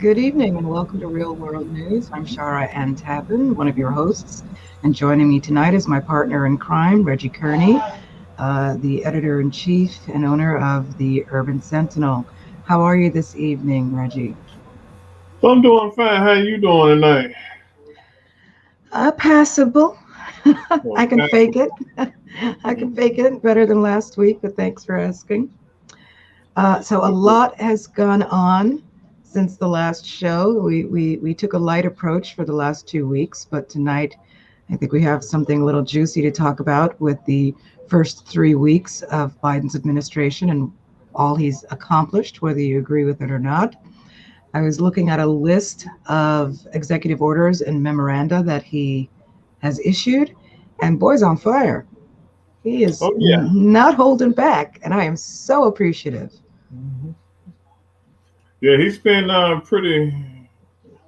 Good evening and welcome to Real World News. I'm Shara Ann Tappan, one of your hosts. And joining me tonight is my partner in crime, Reggie Kearney, the editor-in-chief and owner of the Urban Sentinel. How are you this evening, Reggie? I'm doing fine. How you doing tonight? Passable. I can Okay. fake it. I can fake it better than last week, but thanks for asking. So a lot has gone on since the last show. We took a light approach for the last 2 weeks, but tonight I think we have something a little juicy to talk about with the first 3 weeks of Biden's administration and all he's accomplished, whether you agree with it or not. I was looking at a list of executive orders and memoranda that he has issued, and boy's on fire. He is Oh yeah. not holding back, and I am so appreciative. Mhm. Yeah, he's been pretty.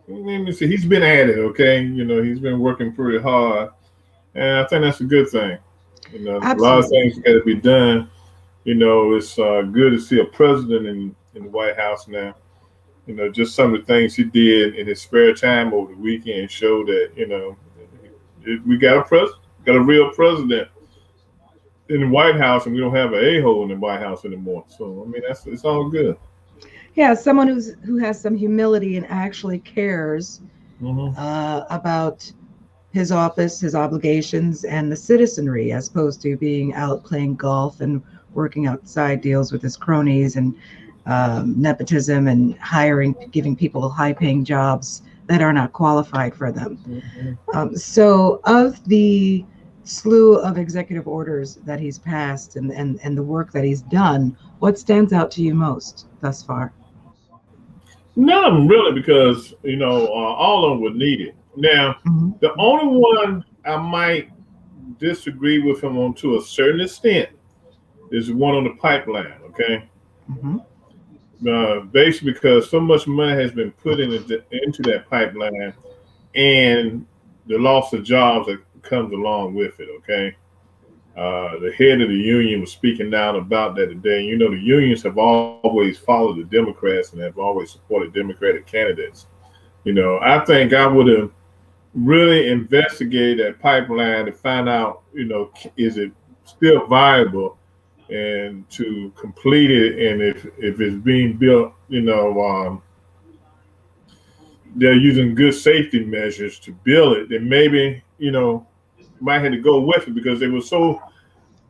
Let me see. He's been at it. Okay, he's been working pretty hard, and I think that's a good thing. A lot of Absolutely. things got to be done. It's good to see a president in the White House now. Just some of the things he did in his spare time over the weekend show that we got got a real president in the White House, and we don't have an a-hole in the White House anymore. So I mean, it's all good. Yeah, someone who has some humility and actually cares Hmm. about his office, his obligations, and the citizenry, as opposed to being out playing golf and working outside deals with his cronies and nepotism and hiring, giving people high-paying jobs that are not qualified for them. Hmm. So, of the slew of executive orders that he's passed and the work that he's done, what stands out to you most thus far? None of them really, because all of them were needed. Now, Mhm. the only one I might disagree with him on to a certain extent is the one on the pipeline. Okay, Mhm. basically because so much money has been put into that pipeline, and the loss of jobs that comes along with it. Okay. The head of the union was speaking out about that today. The unions have always followed the Democrats and have always supported Democratic candidates. I think I would have really investigated that pipeline to find out, is it still viable and to complete it, and if it's being built, they're using good safety measures to build it, then maybe might have to go with it because they were so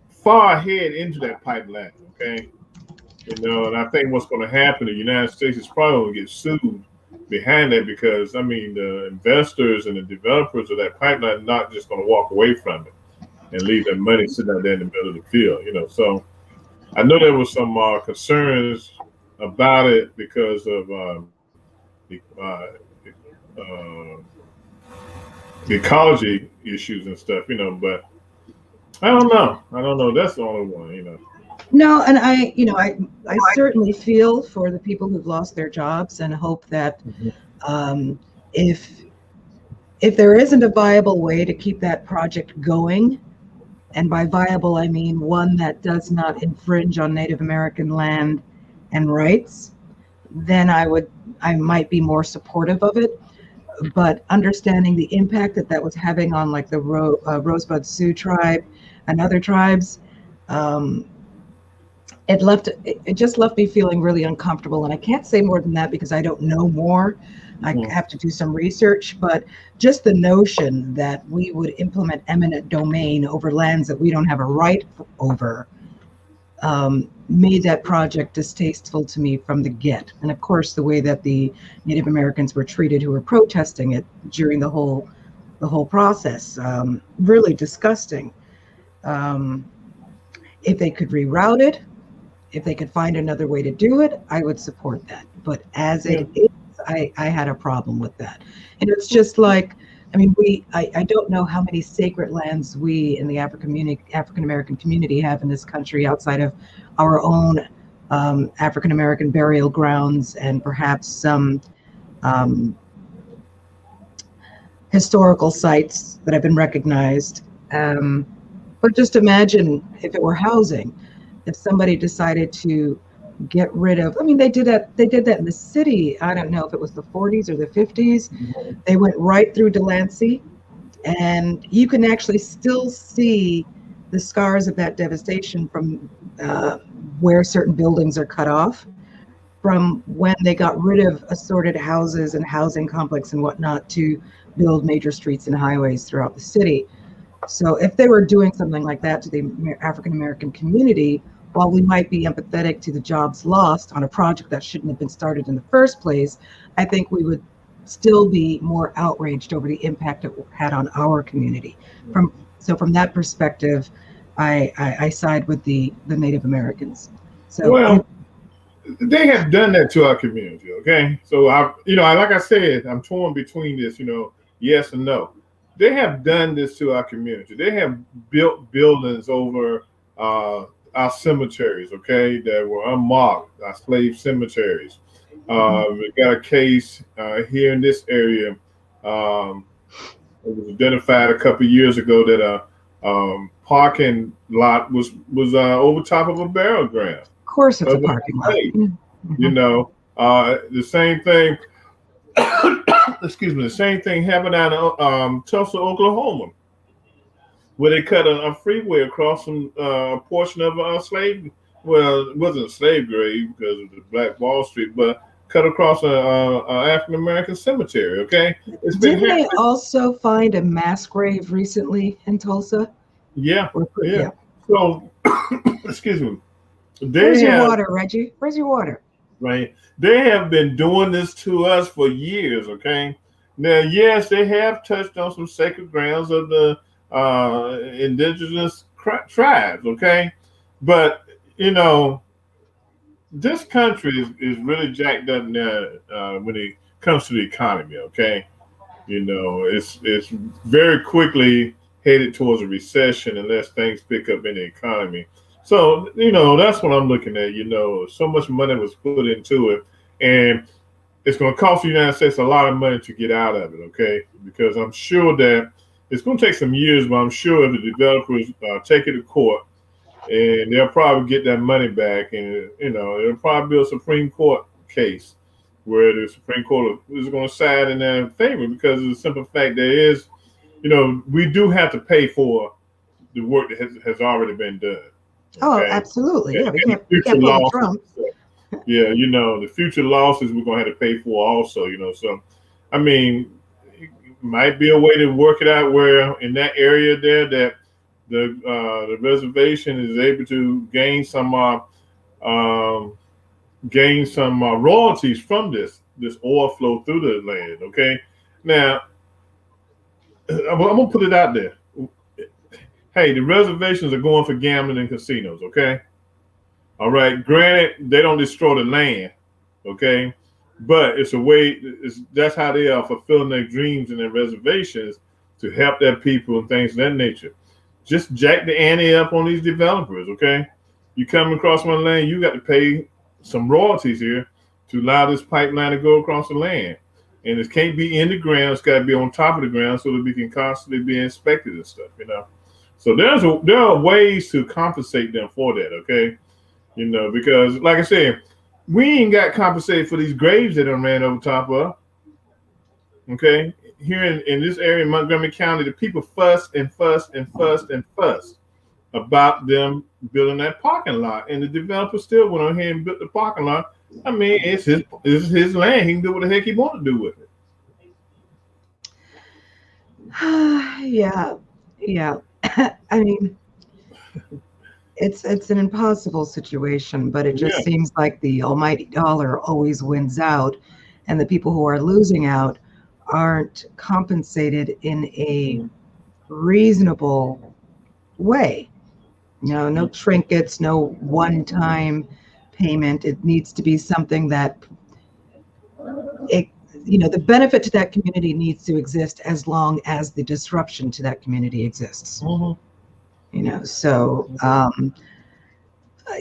far ahead into that pipeline. Okay, and I think what's going to happen, the United States is probably going to get sued behind that because I mean the investors and the developers of that pipeline are not just going to walk away from it and leave their money sitting out there in the middle of the field. So I know there was some concerns about it because of uh, the ecology issues and stuff. But I don't know. I don't know. That's the only one. No, and I certainly feel for the people who've lost their jobs and hope that Mhm. um, if if there isn't a viable way to keep that project going, and by viable I mean one that does not infringe on Native American land and rights, then I might be more supportive of it. But understanding the impact that that was having on like the Rosebud Sioux tribe and other tribes, um, it just left me feeling really uncomfortable. And I can't say more than that because I don't know more. I Mhm. have to do some research, but just the notion that we would implement eminent domain over lands that we don't have a right over made that project distasteful to me from the get. And of course, the way that the Native Americans were treated who were protesting it during the whole process, really disgusting. Um, if they could reroute it, if they could find another way to do it, I would support that. But as Yeah. it is, I had a problem with that. And it's just like, I mean, I don't know how many sacred lands we in the African American community have in this country outside of our own African American burial grounds and perhaps some um, historical sites that have been recognized. But just imagine if it were housing, if somebody decided to get rid of. I mean, they did that. They did that in the city. I don't know if it was the 40s or the 50s. They went right through Delancey, and you can actually still see the scars of that devastation from where certain buildings are cut off, from when they got rid of assorted houses and housing complex and whatnot to build major streets and highways throughout the city. So if they were doing something like that to the African American community, while we might be empathetic to the jobs lost on a project that shouldn't have been started in the first place, I think we would still be more outraged over the impact it had on our community. From that perspective, I side with the Native Americans. So Well, they have done that to our community. Okay, so like I said, I'm torn between this. Yes and no. They have done this to our community. They have built buildings over our cemeteries. Okay, that were unmarked, our slave cemeteries. We got a case here in this area. Um, it was identified a couple of years ago that a parking lot was over top of a burial ground. of course, it's a Of parking a lot. slave. The same thing. Excuse me. The same thing happened out in Tulsa, Oklahoma, where they cut a freeway across some portion of a slave. Well, it wasn't a slave grave because of the Black Wall Street, but cut across a African American cemetery. Okay, it's been Didn't they happening. also find a mass grave recently in Tulsa? Yeah, yeah. Yeah. So, excuse me. Where's They your have water, Reggie? Where's your water? right. They have been doing this to us for years. Okay. Now, yes, they have touched on some sacred grounds of the indigenous tribes. Okay, but this country is really jacked up now when it comes to the economy. Okay, it's very quickly headed towards a recession unless things pick up in the economy. So that's what I'm looking at. So much money was put into it, and it's going to cost the United States a lot of money to get out of it. Okay, because I'm sure that it's going to take some years, but I'm sure if the developers take it to court, and they'll probably get that money back, and it'll probably be a Supreme Court case where the Supreme Court is going to side in their favor because of the simple fact there is, we do have to pay for the work that has already been done. Oh, Okay? absolutely. Yeah, we And the can't future blame losses. Trump. Yeah, the future losses we're going to have to pay for also. So, I mean, it might be a way to work it out where in that area there that the reservation is able to gain some royalties from this oil flow through the land. Okay, now I'm gonna put it out there. Hey, the reservations are going for gambling and casinos. Okay, all right. Granted, they don't destroy the land. Okay, but it's a way. That's how they are fulfilling their dreams and their reservations to help their people and things of that nature. Just jack the ante up on these developers. Okay, you come across my land, you got to pay some royalties here to allow this pipeline to go across the land. And it can't be in the ground, it's got to be on top of the ground so that we can constantly be inspected and stuff, So there are ways to compensate them for that, okay? Because like I said, we ain't got compensated for these graves that are ran over top of. Okay? Here in this area in Montgomery County, the people fussed and fussed and fussed and fussed about them building that parking lot, and the developer still went on here and built the parking lot. I mean, it's his land. He can do what the heck he want to do with it. Yeah. I mean, it's an impossible situation, but it just seems like the almighty dollar always wins out, and the people who are losing out aren't compensated in a reasonable way. No trinkets, no one-time payment. It needs to be something that the benefit to that community needs to exist as long as the disruption to that community exists. So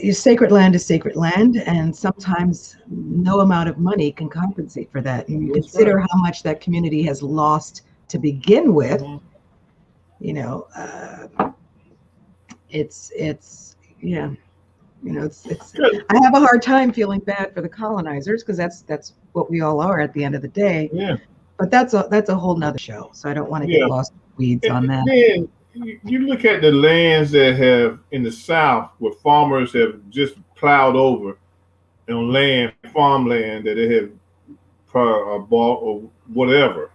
your sacred land is sacred land, and sometimes no amount of money can compensate for that. And you consider how much that community has lost to begin with. Mm-hmm. It's It's. Good. I have a hard time feeling bad for the colonizers because that's what we all are at the end of the day. Yeah, But that's a whole nother show. So I don't want to get yeah. lost in the weeds And on that. then you look at the lands that have in the South where farmers have just plowed over on land, farmland that they have bought or whatever,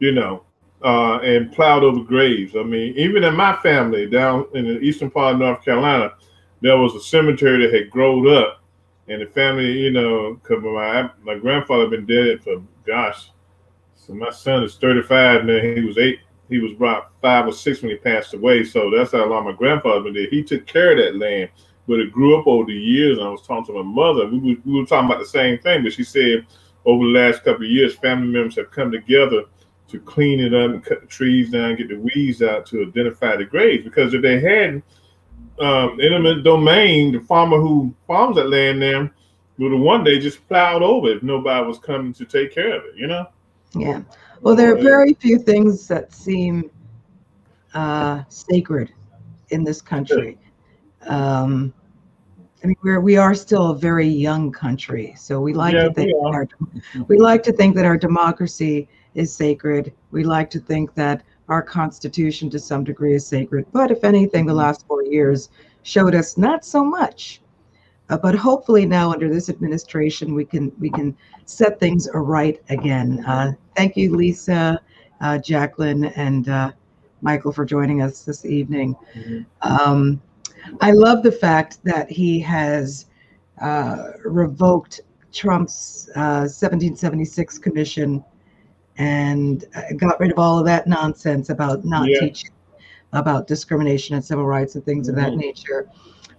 and plowed over graves. I mean, even in my family down in the eastern part of North Carolina, there was a cemetery that had grown up, and the family, because my grandfather had been dead for gosh. So my son is 35 now. He was 8. He was about 5 or 6 when he passed away. So that's how long my grandfather been there. He took care of that land, but it grew up over the years. And I was talking to my mother. We were talking about the same thing, but she said over the last couple of years, family members have come together to clean it up and cut the trees down, get the weeds out to identify the graves. Because if they hadn't, eminent domain, the farmer who farms that land there would have one day just plowed over if nobody was coming to take care of it. Yeah. Well, there are very few things that seem sacred in this country. I mean, we are still a very young country, so we like to think that our democracy is sacred. We like to think that our Constitution, to some degree, is sacred. But if anything, the last 4 years showed us not so much. But hopefully now under this administration, we can set things right again. Thank you, Lisa, Jacqueline, and Michael for joining us this evening. I love the fact that he has revoked Trump's 1776 commission and got rid of all of that nonsense about not teaching about discrimination and civil rights and things of that nature.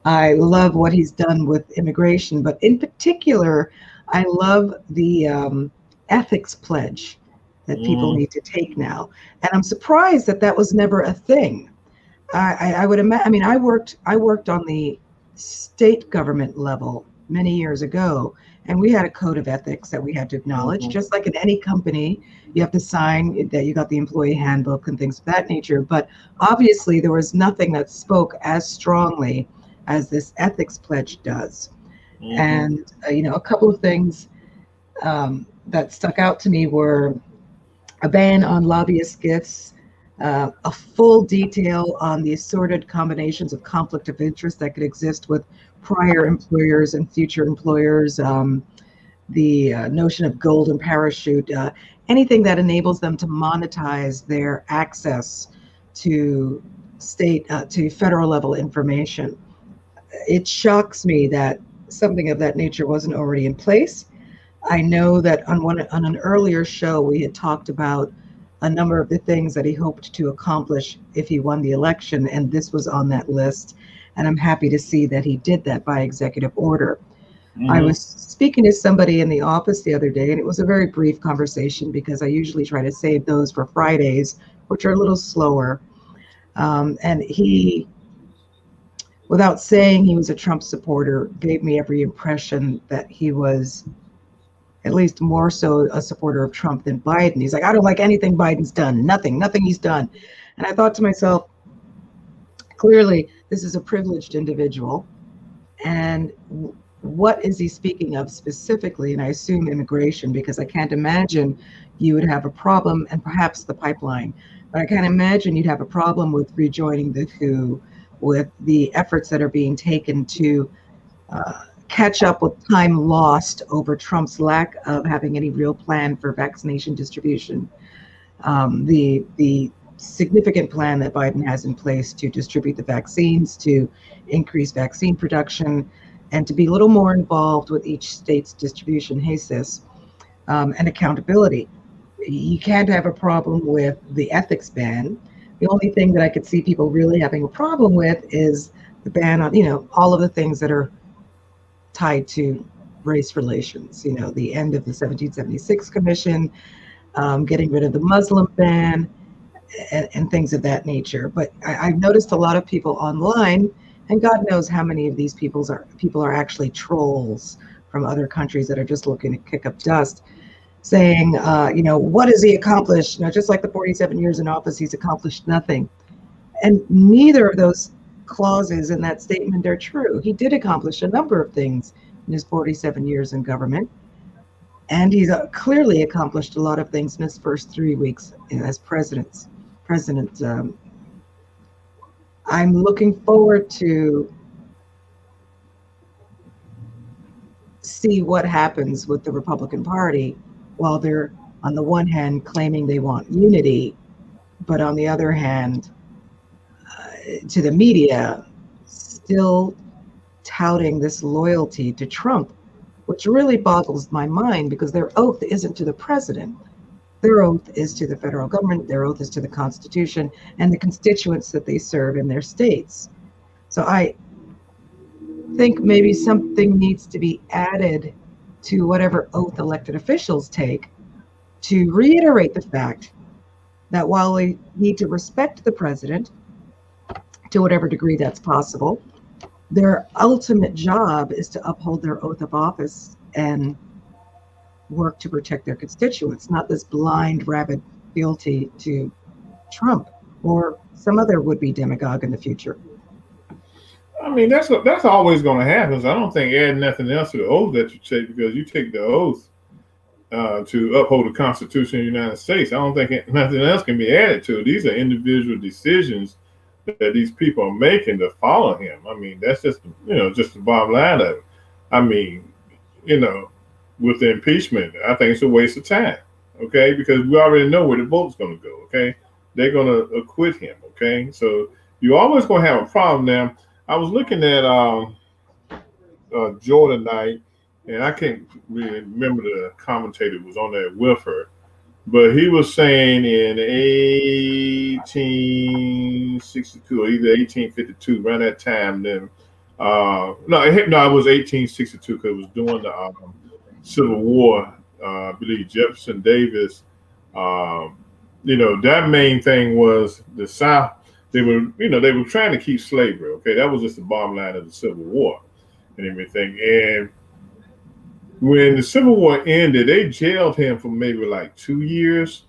I love what he's done with immigration, but in particular, I love the ethics pledge that people need to take now. And I'm surprised that that was never a thing. I would imagine. I mean, I worked on the state government level many years ago, and we had a code of ethics that we had to acknowledge. Just like in any company, you have to sign that you got the employee handbook and things of that nature. But obviously, there was nothing that spoke as strongly as this ethics pledge does. And a couple of things that stuck out to me were a ban on lobbyist gifts. A full detail on the assorted combinations of conflict of interest that could exist with prior employers and future employers, the notion of golden parachute, anything that enables them to monetize their access to to federal level information. It shocks me that something of that nature wasn't already in place. I know that on an earlier show, we had talked about a number of the things that he hoped to accomplish if he won the election, and this was on that list. And I'm happy to see that he did that by executive order. I was speaking to somebody in the office the other day, and it was a very brief conversation because I usually try to save those for Fridays, which are a little slower. And he, without saying he was a Trump supporter, gave me every impression that he was at least more so a supporter of Trump than Biden. He's like, I don't like anything Biden's done, nothing he's done. And I thought to myself, clearly, this is a privileged individual. And what is he speaking of specifically? And I assume immigration, because I can't imagine you would have a problem, and perhaps the pipeline, but I can't imagine you'd have a problem with rejoining the WHO, with the efforts that are being taken to catch up with time lost over Trump's lack of having any real plan for vaccination distribution. The significant plan that Biden has in place to distribute the vaccines, to increase vaccine production, and to be a little more involved with each state's distribution, and accountability. You can't have a problem with the ethics ban. The only thing that I could see people really having a problem with is the ban on, all of the things that are tied to race relations, the end of the 1776 commission, getting rid of the Muslim ban, and things of that nature. But I've noticed a lot of people online, and God knows how many of these people are actually trolls from other countries that are just looking to kick up dust, saying, what has he accomplished? Just like the 47 years in office, he's accomplished nothing. And neither of those clauses in that statement are true. He did accomplish a number of things in his 47 years in government, and he's clearly accomplished a lot of things in his first 3 weeks as president. I'm looking forward to see what happens with the Republican Party while they're, on the one hand, claiming they want unity, but on the other hand, to the media, still touting this loyalty to Trump, which really boggles my mind because their oath isn't to the president. Their oath is to the federal government, their oath is to the Constitution and the constituents that they serve in their states. So I think maybe something needs to be added to whatever oath elected officials take to reiterate the fact that while we need to respect the president to whatever degree that's possible, their ultimate job is to uphold their oath of office and work to protect their constituents, not this blind, rabid fealty to Trump or some other would-be demagogue in the future. I mean, that's always going to happen. So I don't think add nothing else to the oath that you take, because you take the oath to uphold the Constitution of the United States. I don't think nothing else can be added to it. These are individual decisions that these people are making to follow him. I mean, that's just the bottom line of it. I mean, with the impeachment, I think it's a waste of time. Okay, because we already know where the vote's going to go. Okay, they're going to acquit him. Okay, so you're always going to have a problem. Now, I was looking at Jordan Knight, and I can't really remember the commentator who was on there with her, but he was saying in 1862 or either 1852, around that time, then no, it was 1862 because it was during the Civil War. I believe Jefferson Davis. That main thing was the South. They were trying to keep slavery. Okay, that was just the bottom line of the Civil War and everything. And when the Civil War ended, they jailed him for maybe like 2 years,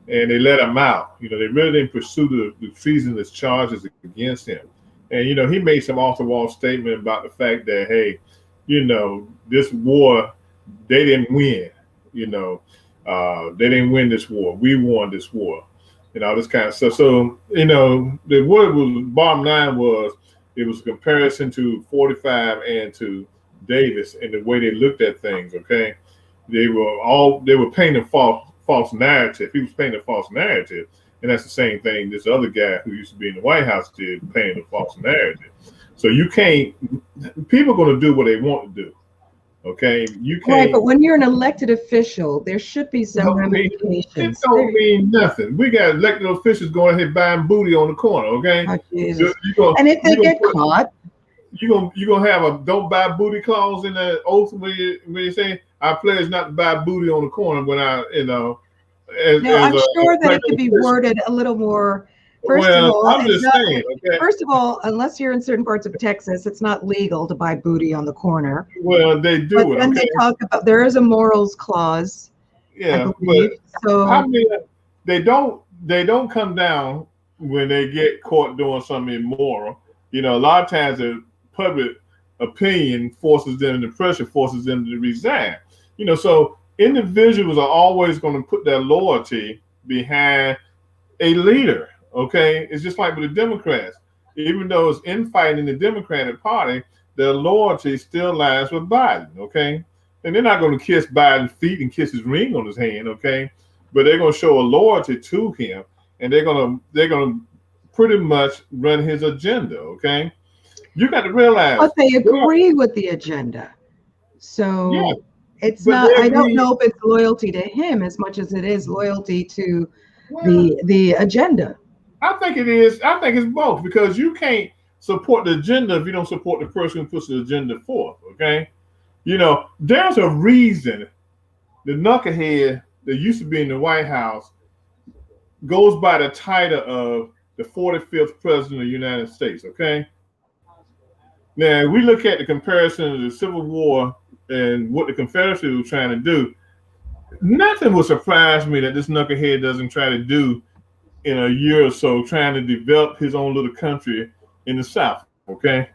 and they let him out. They really didn't pursue the treasonous charges against him. And he made some off-the-wall statement about the fact that, hey, this war, they didn't win. They didn't win this war. We won this war. All this kind of stuff. So, the word was, bottom line was, it was a comparison to 45 and to Davis and the way they looked at things. Okay, they were painting false narrative. He was painting a false narrative, and that's the same thing this other guy who used to be in the White House did, painting a false narrative. So you can't. People are going to do what they want to do. Okay, you can't. Right, but when you're an elected official, there should be some ramifications. It don't mean nothing. We got elected officials going ahead buying booty on the corner. Okay, and if they get caught, you're gonna have a "don't buy booty" clause in the oath when you say I pledge not to buy booty on the corner when I I'm sure that it could be worded a little more. First of all, unless you're in certain parts of Texas, it's not legal to buy booty on the corner. Well, they do but it. Then they talk about there is a morals clause. Yeah, but I mean, they don't come down when they get caught doing something immoral. A lot of times the public opinion forces them, the pressure forces them to resign. So individuals are always going to put their loyalty behind a leader. Okay, it's just like with the Democrats. Even though it's infighting in the Democratic Party, their loyalty still lies with Biden. Okay, and they're not going to kiss Biden's feet and kiss his ring on his hand. Okay, but they're going to show a loyalty to him, and they're going to pretty much run his agenda. Okay, you got to realize. But they agree with the agenda, so yeah, it's not. I don't know if it's loyalty to him as much as it is loyalty to the agenda. I think it is. I think it's both, because you can't support the agenda if you don't support the person who puts the agenda forth. Okay, there's a reason the knucklehead that used to be in the White House goes by the title of the 45th president of the United States. Okay, now we look at the comparison of the Civil War and what the Confederacy was trying to do. Nothing would surprise me that this knucklehead doesn't try to do in a year or so, trying to develop his own little country in the South. Okay.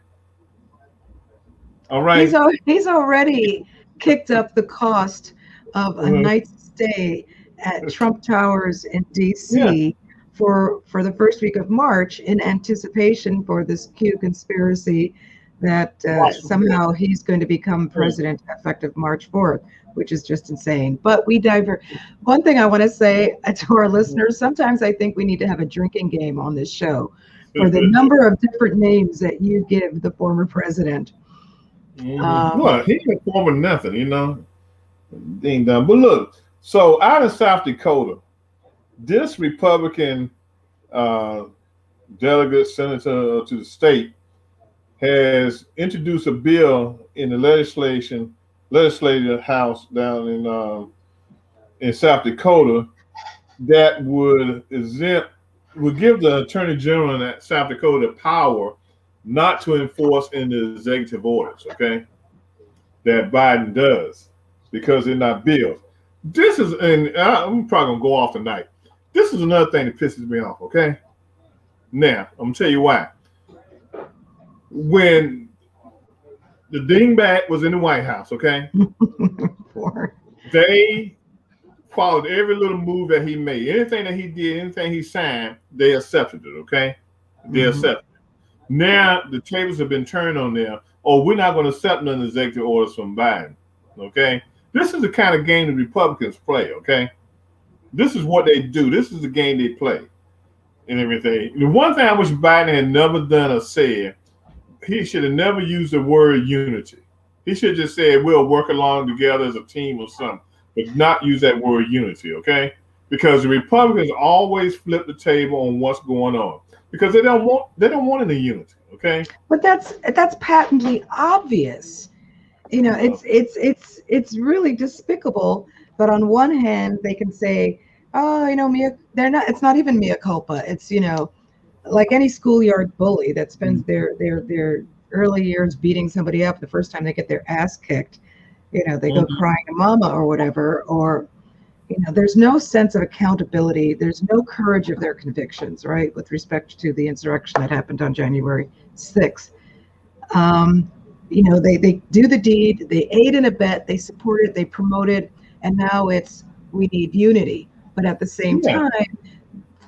All right. He's already kicked up the cost of a Uh, night's stay at Trump Towers in yeah. D.C. for the first week of March in anticipation for this Q conspiracy that somehow he's going to become president effective March 4th, which is just insane. But we divert. One thing I want to say to our listeners, sometimes I think we need to have a drinking game on this show for the number of different names that you give the former president. Well, he ain't former nothing, Ding dong. But look, so out of South Dakota, this Republican delegate senator to the state has introduced a bill in the legislative house down in South Dakota that would give the attorney general in South Dakota power not to enforce any executive orders, okay, that Biden does because they're not bills. This is, and I'm probably gonna go off tonight. This is another thing that pisses me off, okay? Now, I'm gonna tell you why. When the dingbat was in the White House, okay, they followed every little move that he made. Anything that he did, anything he signed, they accepted it, okay? They accepted it. Now the tables have been turned on them. Oh, we're not going to accept none executive orders from Biden, okay? This is the kind of game the Republicans play, okay? This is what they do. This is the game they play and everything. The one thing I wish Biden had never done or said, he should have never used the word unity. He should have just said, we'll work along together as a team or something, but not use that word unity, okay? Because the Republicans always flip the table on what's going on because they don't want any unity, okay? But that's patently obvious. It's really despicable. But on one hand, they can say, oh, it's not even mea culpa. It's, like any schoolyard bully that spends their early years beating somebody up. The first time they get their ass kicked, they go crying to mama or whatever, or there's no sense of accountability. There's no courage of their convictions, right, with respect to the insurrection that happened on January 6th. They do the deed, they aid and abet, they support it, they promote it, and now it's we need unity. But at the same time,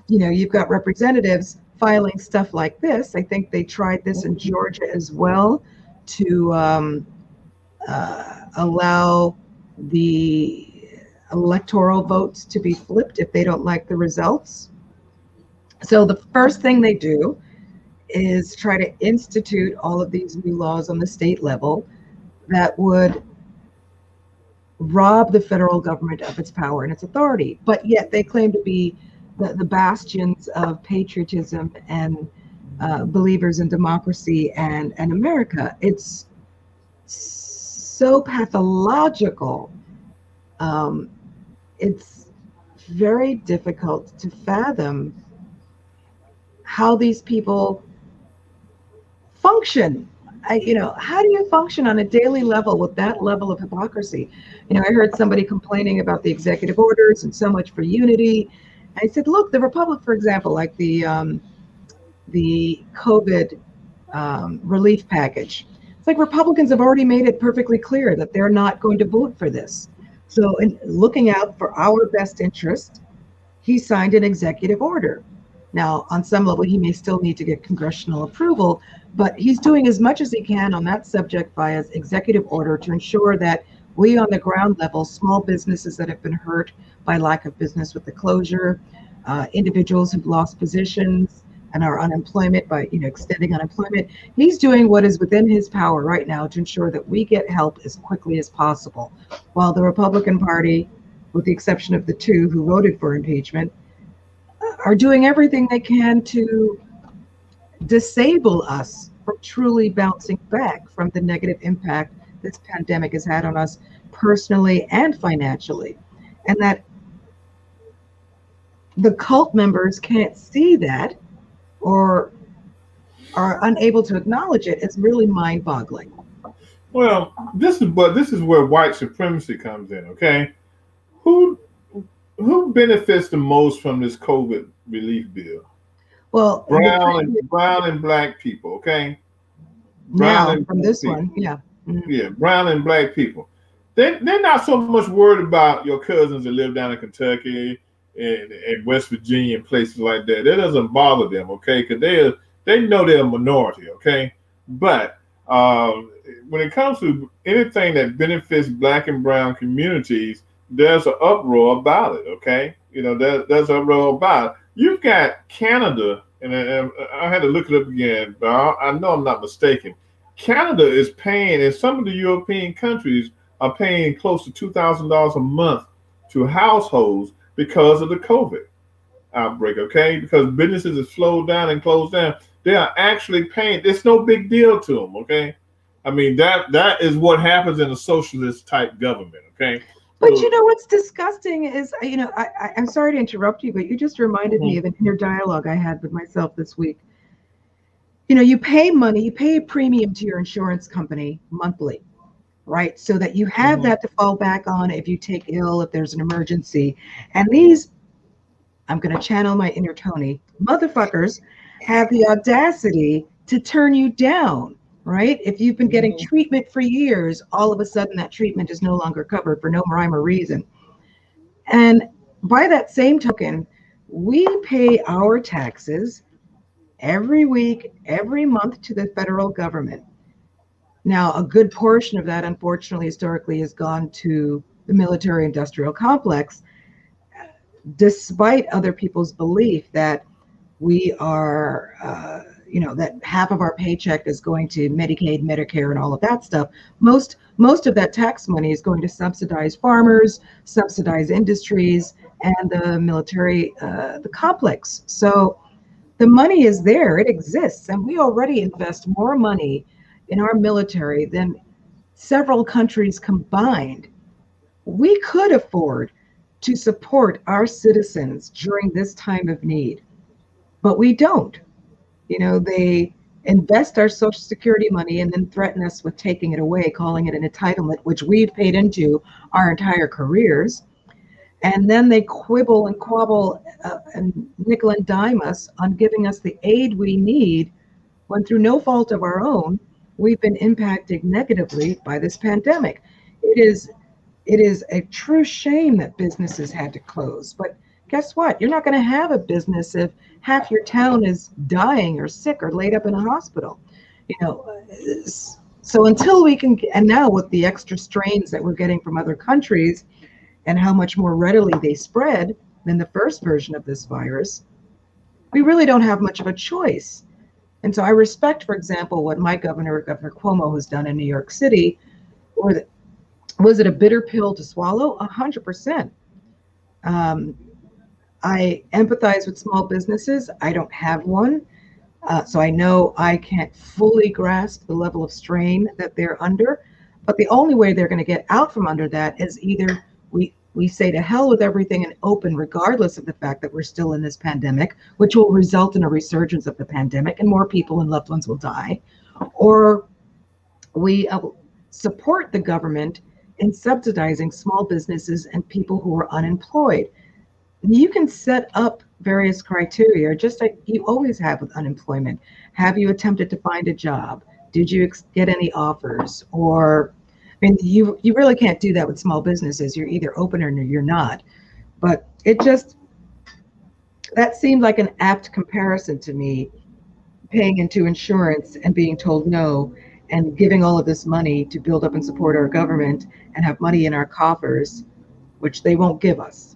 you've got representatives filing stuff like this. I think they tried this in Georgia as well to allow the electoral votes to be flipped if they don't like the results. So the first thing they do is try to institute all of these new laws on the state level that would rob the federal government of its power and its authority. But yet they claim to be the bastions of patriotism and believers in democracy and America. It's so pathological. It's very difficult to fathom how these people function. How do you function on a daily level with that level of hypocrisy? I heard somebody complaining about the executive orders and so much for unity. I said, look, the Republic, for example, like the COVID relief package. It's like Republicans have already made it perfectly clear that they're not going to vote for this. So in looking out for our best interest, he signed an executive order. Now, on some level, he may still need to get congressional approval, but he's doing as much as he can on that subject via executive order to ensure that we on the ground level, small businesses that have been hurt by lack of business with the closure, individuals who've lost positions and are unemployment by extending unemployment. He's doing what is within his power right now to ensure that we get help as quickly as possible. While the Republican Party, with the exception of the two who voted for impeachment, are doing everything they can to disable us from truly bouncing back from the negative impact this pandemic has had on us personally and financially. And that the cult members can't see that or are unable to acknowledge it. It's really mind-boggling. Well, this is where white supremacy comes in, okay? Who benefits the most from this COVID relief bill? Well, the previous, Brown and black people, okay? Brown now and from black this people. one, yeah. Mhm. Yeah, brown and black people. They're not so much worried about your cousins that live down in Kentucky and West Virginia and places like that. That doesn't bother them, okay? Because they know they're a minority, okay? But when it comes to anything that benefits black and brown communities, there's an uproar about it, okay? You know, there's an uproar about it. You've got Canada, and I had to look it up again, but I know I'm not mistaken. Canada is paying, and some of the European countries are paying close to $2,000 a month to households because of the COVID outbreak, okay? Because businesses have slowed down and closed down. They are actually paying. It's no big deal to them, okay? I mean, that is what happens in a socialist type government, okay? But you So, know what's disgusting is, I'm sorry to interrupt you, but you just reminded me mhm, of an inner dialogue I had with myself this week. You pay money, you pay a premium to your insurance company monthly, right? So that you have mhm, that to fall back on if you take ill, if there's an emergency. And these, I'm going to channel my inner Tony, motherfuckers have the audacity to turn you down, right? If you've been getting mhm, treatment for years, all of a sudden that treatment is no longer covered for no rhyme or reason. And by that same token, we pay our taxes every week, every month to the federal government. Now, a good portion of that, unfortunately, historically, has gone to the military industrial complex, despite other people's belief that we are, that half of our paycheck is going to Medicaid, Medicare, and all of that stuff. Most of that tax money is going to subsidize farmers, subsidize industries, and the military, the complex. So the money is there, it exists, and we already invest more money in our military than several countries combined. We could afford to support our citizens during this time of need, but we don't. They invest our Social Security money and then threaten us with taking it away, calling it an entitlement, which we've paid into our entire careers. And then they quibble and quabble and nickel and dime us on giving us the aid we need when, through no fault of our own, we've been impacted negatively by this pandemic. It is it is a true shame that businesses had to close. But guess what? You're not going to have a business if half your town is dying or sick or laid up in a hospital. You know, so until we can, and now with the extra strains that we're getting from other countries and how much more readily they spread than the first version of this virus, we really don't have much of a choice. And so I respect, for example, what my Governor Cuomo, has done in New York City. Or was it a bitter pill to swallow? 100%. Um, I empathize with small businesses. I don't have one. So I know I can't fully grasp the level of strain that they're under. But the only way they're going to get out from under that is either we say to hell with everything and open, regardless of the fact that we're still in this pandemic, which will result in a resurgence of the pandemic and more people and loved ones will die, or we support the government in subsidizing small businesses and people who are unemployed. You can set up various criteria, just like you always have with unemployment. Have you attempted to find a job? Did you get any offers? Or, I mean, you really can't do that with small businesses. You're either open or you're not. But that seemed like an apt comparison to me, paying into insurance and being told no, and giving all of this money to build up and support our government and have money in our coffers, which they won't give us.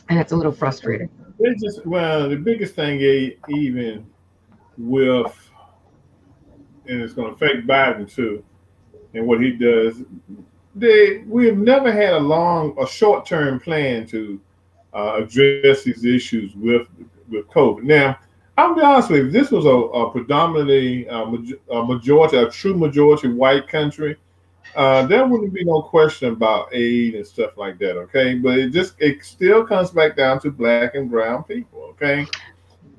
And it's a little frustrating. it's just, well, the biggest thing, even with, and it's going to affect Biden too, and what he does. We've never had a short term plan to address these issues with COVID. Now, I'll be honest with you, if this was a predominantly a true majority white country, there wouldn't be no question about aid and stuff like that. Okay, but it still comes back down to black and brown people. Okay,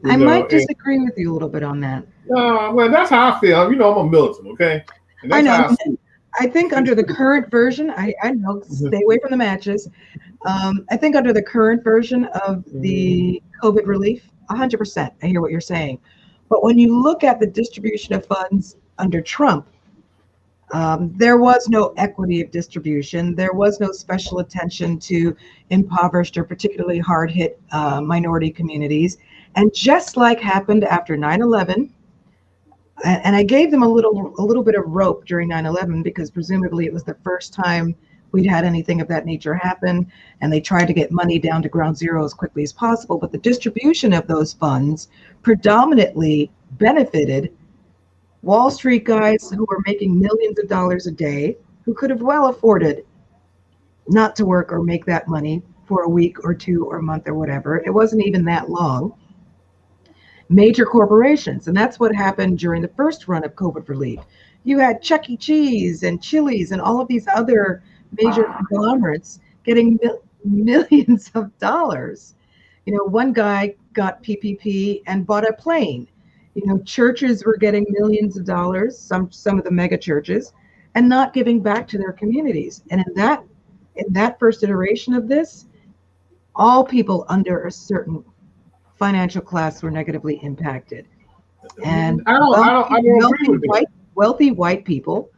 you I know, might and disagree with you a little bit on that. well, that's how I feel. You know, I'm a militant. Okay, and I that's know. how I see I think under the current version, I know, it. stay away from the matches. I think under the current version of the COVID relief, 100%, I hear what you're saying. But when you look at the distribution of funds under Trump, there was no equity of distribution. There was no special attention to impoverished or particularly hard-hit minority communities. And just like happened after 9/11, and I gave them a little bit of rope during 9/11 because presumably it was the first time we'd had anything of that nature happen, and they tried to get money down to ground zero as quickly as possible. But the distribution of those funds predominantly benefited Wall Street guys who were making millions of dollars a day, who could have well afforded not to work or make that money for a week or two or a month or whatever. It wasn't even that long. Major corporations, and that's what happened during the first run of COVID relief. You had Chuck E. Cheese and Chili's and all of these other major conglomerates getting millions of dollars. One guy got PPP and bought a plane. Churches were getting millions of dollars, some of the mega churches, and not giving back to their communities. And in that first iteration of this, all people under a certain financial class were negatively impacted. And I don't agree with that. Wealthy white people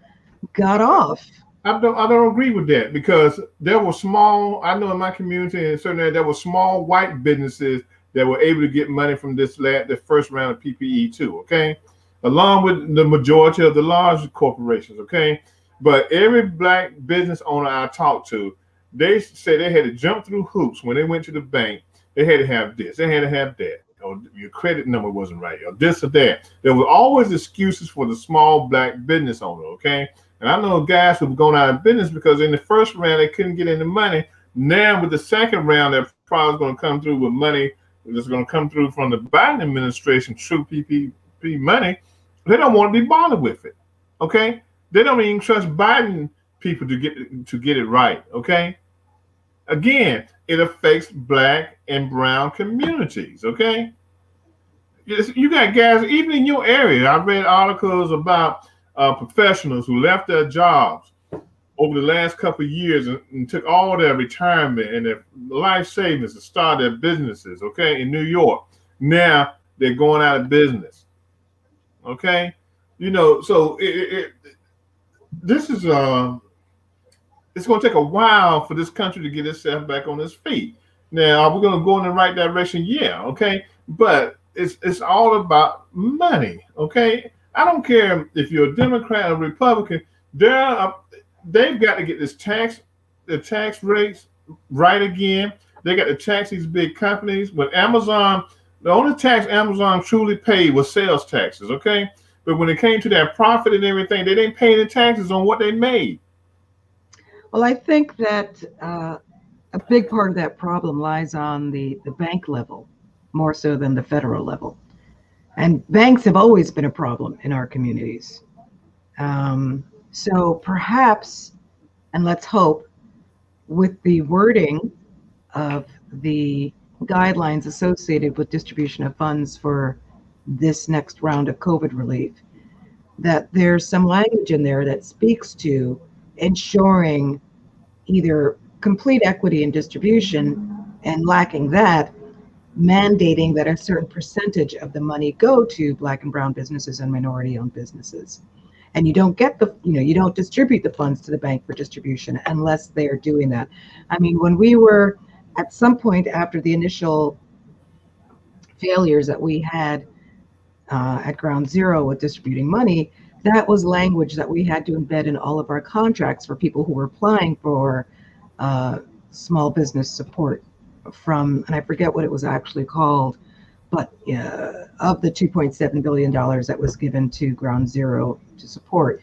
got off. I don't agree with that, because there were small, I know in my community in certain areas, there were small white businesses that were able to get money from the first round of PPE too, okay? Along with the majority of the large corporations, okay? But every black business owner I talked to, they said they had to jump through hoops when they went to the bank. They had to have this, they had to have that, or your credit number wasn't right, or this or that. There were always excuses for the small black business owner, okay? And I know guys who have gone out of business because in the first round they couldn't get any money. Now with the second round, they're probably going to come through with money that's going to come through from the Biden administration, true PPP money. They don't want to be bothered with it, okay? They don't even trust Biden people to get it right, okay? Again, it affects black and brown communities, okay? You got guys, even in your area, I read articles about professionals who left their jobs over the last couple of years and took all their retirement and their life savings to start their businesses, okay, in New York. Now they're going out of business, okay? So this is it's going to take a while for this country to get itself back on its feet. Now, are we going to go in the right direction? Yeah, okay, but it's all about money, okay? I don't care if you're a Democrat or Republican. They've got to get the tax rates right again. They got to tax these big companies. With Amazon, the only tax Amazon truly paid was sales taxes, okay? But when it came to their profit and everything, they didn't pay the taxes on what they made. Well, I think that a big part of that problem lies on the bank level, more so than the federal level. And banks have always been a problem in our communities. So perhaps, and let's hope, with the wording of the guidelines associated with distribution of funds for this next round of COVID relief, that there's some language in there that speaks to ensuring either complete equity in distribution, and lacking that, mandating that a certain percentage of the money go to black and brown businesses and minority-owned businesses. And you don't get you don't distribute the funds to the bank for distribution unless they are doing that. I mean, when we were at some point after the initial failures that we had at ground zero with distributing money, that was language that we had to embed in all of our contracts for people who were applying for small business support from, and I forget what it was actually called, but of the $2.7 billion that was given to ground zero to support,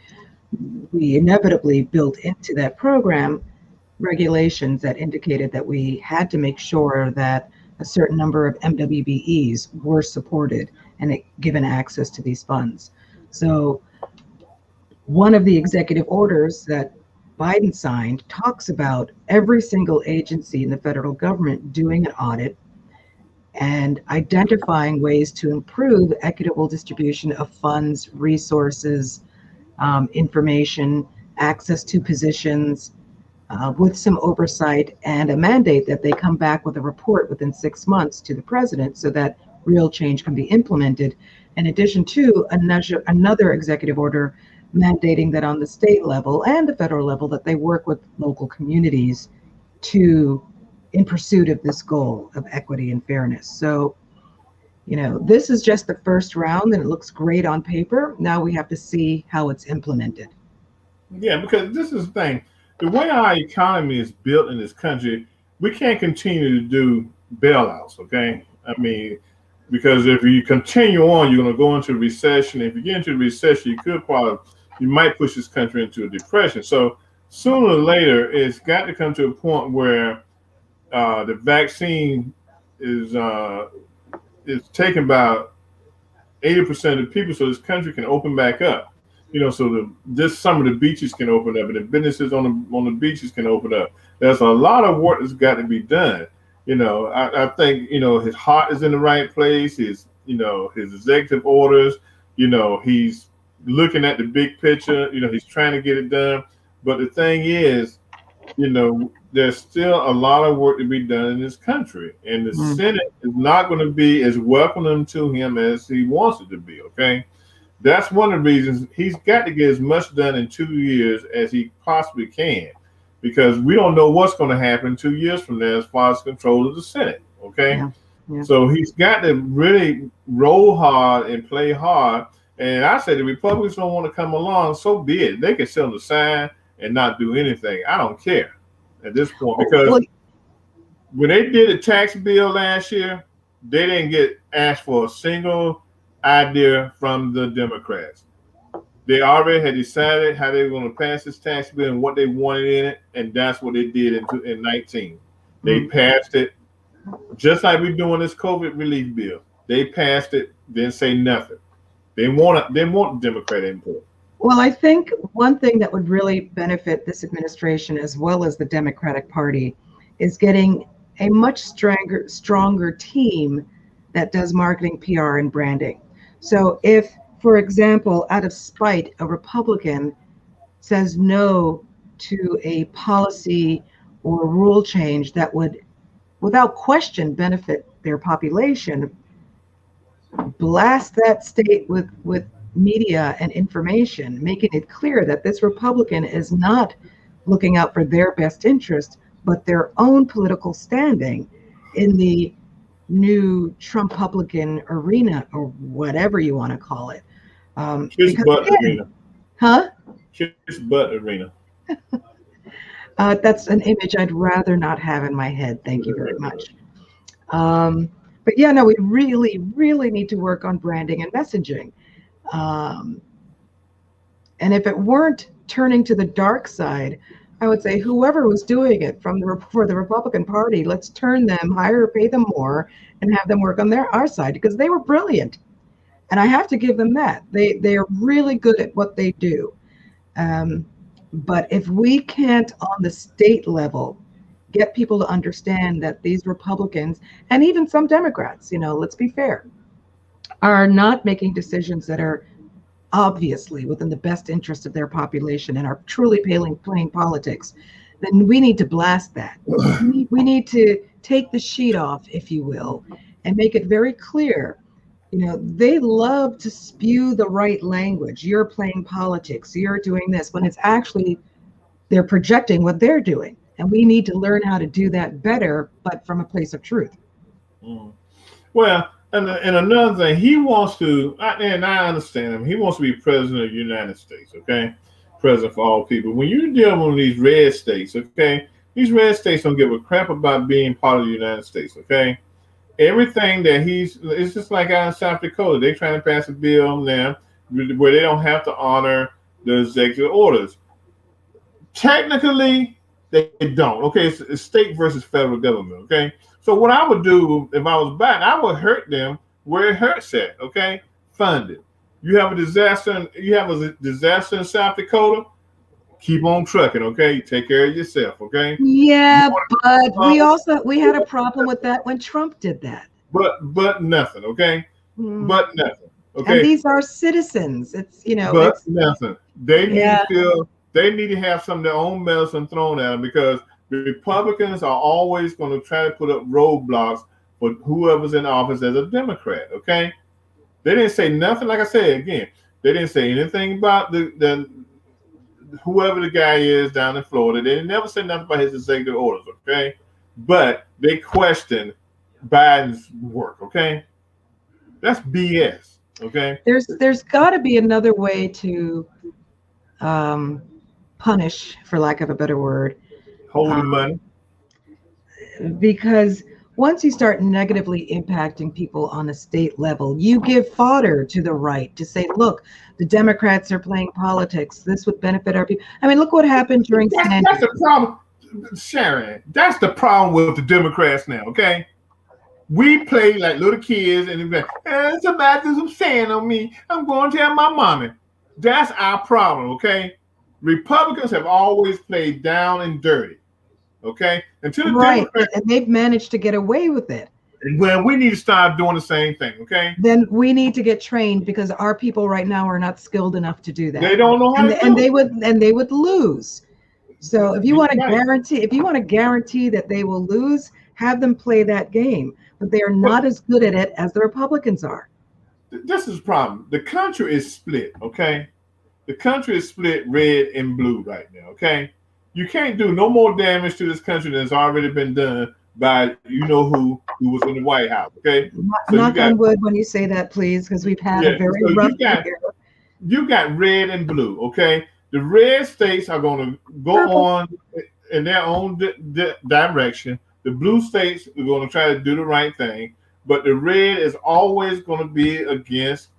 we inevitably built into that program regulations that indicated that we had to make sure that a certain number of MWBEs were supported and given access to these funds. So one of the executive orders that Biden signed talks about every single agency in the federal government doing an audit and identifying ways to improve equitable distribution of funds, resources, information, access to positions, with some oversight and a mandate that they come back with a report within 6 months to the president so that real change can be implemented. In addition to another executive order mandating that on the state level and the federal level that they work with local communities to in pursuit of this goal of equity and fairness. So, this is just the first round and it looks great on paper. Now we have to see how it's implemented. Yeah, because this is the thing. The way our economy is built in this country, we can't continue to do bailouts, okay? I mean, because if you continue on, you're going to go into a recession. If you get into a recession, you might push this country into a depression. So sooner or later, it's got to come to a point where the vaccine is taken by 80% of the people, so this country can open back up. So this summer the beaches can open up, and the businesses on the beaches can open up. There's a lot of work that's got to be done. I think his heart is in the right place. His executive orders. He's looking at the big picture. He's trying to get it done. But the thing is, there's still a lot of work to be done in this country, and the Senate is not going to be as welcoming to him as he wants it to be. Okay. That's one of the reasons he's got to get as much done in 2 years as he possibly can, because we don't know what's going to happen 2 years from now as far as control of the Senate. Okay. Yeah. Yeah. So he's got to really roll hard and play hard. And I say the Republicans don't want to come along, so be it. They can sit on the side and not do anything. I don't care at this point, because when they did the tax bill last year, they didn't get asked for a single idea from the Democrats. They already had decided how they were going to pass this tax bill and what they wanted in it, and that's what they did in 19. They passed it just like we're doing this COVID relief bill. They passed it, didn't say nothing. They want Democrat input. Well, I think one thing that would really benefit this administration as well as the Democratic Party is getting a much stronger team that does marketing, PR, and branding. So if, for example, out of spite, a Republican says no to a policy or rule change that would, without question, benefit their population, blast that state with media and information, making it clear that this Republican is not looking out for their best interest, but their own political standing in the new Trump-Publican arena, or whatever you want to call it. Kiss butt arena. Huh? Kiss butt arena. That's an image I'd rather not have in my head. Thank you very much. But yeah, no, we really, really need to work on branding and messaging. And if it weren't turning to the dark side, I would say whoever was doing it for the Republican Party, let's turn them, pay them more, and have them work on our side, because they were brilliant. And I have to give them that. They are really good at what they do. But if we can't, on the state level, get people to understand that these Republicans, and even some Democrats, let's be fair, are not making decisions that are obviously within the best interest of their population and are truly playing politics, then we need to blast that. We need to take the sheet off, if you will, and make it very clear. They love to spew the right language. You're playing politics, you're doing this, when it's actually they're projecting what they're doing. And we need to learn how to do that better, but from a place of truth. Well, and another thing, he wants to, and I understand him, he wants to be president of the United States, okay? President for all people. When you're dealing with these red states, okay, these red states don't give a crap about being part of the United States, okay? Everything that it's just like out in South Dakota, they're trying to pass a bill now where they don't have to honor the executive orders. Technically, they don't, okay? It's state versus federal government, okay? So what I would do if I was Biden, I would hurt them where it hurts at, okay? Fund it. You have a disaster in South Dakota, keep on trucking, okay? Take care of yourself, okay? Yeah, but we had a problem with that when Trump did that. But nothing, okay? But nothing, okay? And these are citizens. It's nothing. They need to feel they need to have some of their own medicine thrown at them, because the Republicans are always going to try to put up roadblocks for whoever's in office as a Democrat. Okay, they didn't say nothing. Like I said again, they didn't say anything about the whoever the guy is down in Florida. They never said nothing about his executive orders. Okay, but they questioned Biden's work. Okay, that's BS. Okay, There's got to be another way to punish, for lack of a better word, holding money. because once you start negatively impacting people on a state level, you give fodder to the right to say, look, the Democrats are playing politics. This would benefit our people. I mean, look what happened during Sandy. That's the problem, Sharon. That's the problem with the Democrats now. Okay, we play like little kids, and they're like, somebody do some sand on me. I'm going to tell my mommy. That's our problem. Okay, Republicans have always played down and dirty. Okay, until the Right, Democrats, and they've managed to get away with it. well, we need to start doing the same thing. Okay, Then we need to get trained, because our people right now are not skilled enough to do that. they don't know how and, to do and they it. would lose. So if you want to Right. guarantee that they will lose, have them play that game. But they are not as good at it as the Republicans are. This is the problem. The country is split. Okay, the country is split red and blue right now. Okay, you can't do no more damage to this country than has already been done by who was in the White House. Okay, so you Knock got on wood when you say that, please, because we've had a very so rough you got red and blue. Okay, the red states are going to go on in their own direction. The blue states are going to try to do the right thing, but the red is always going to be against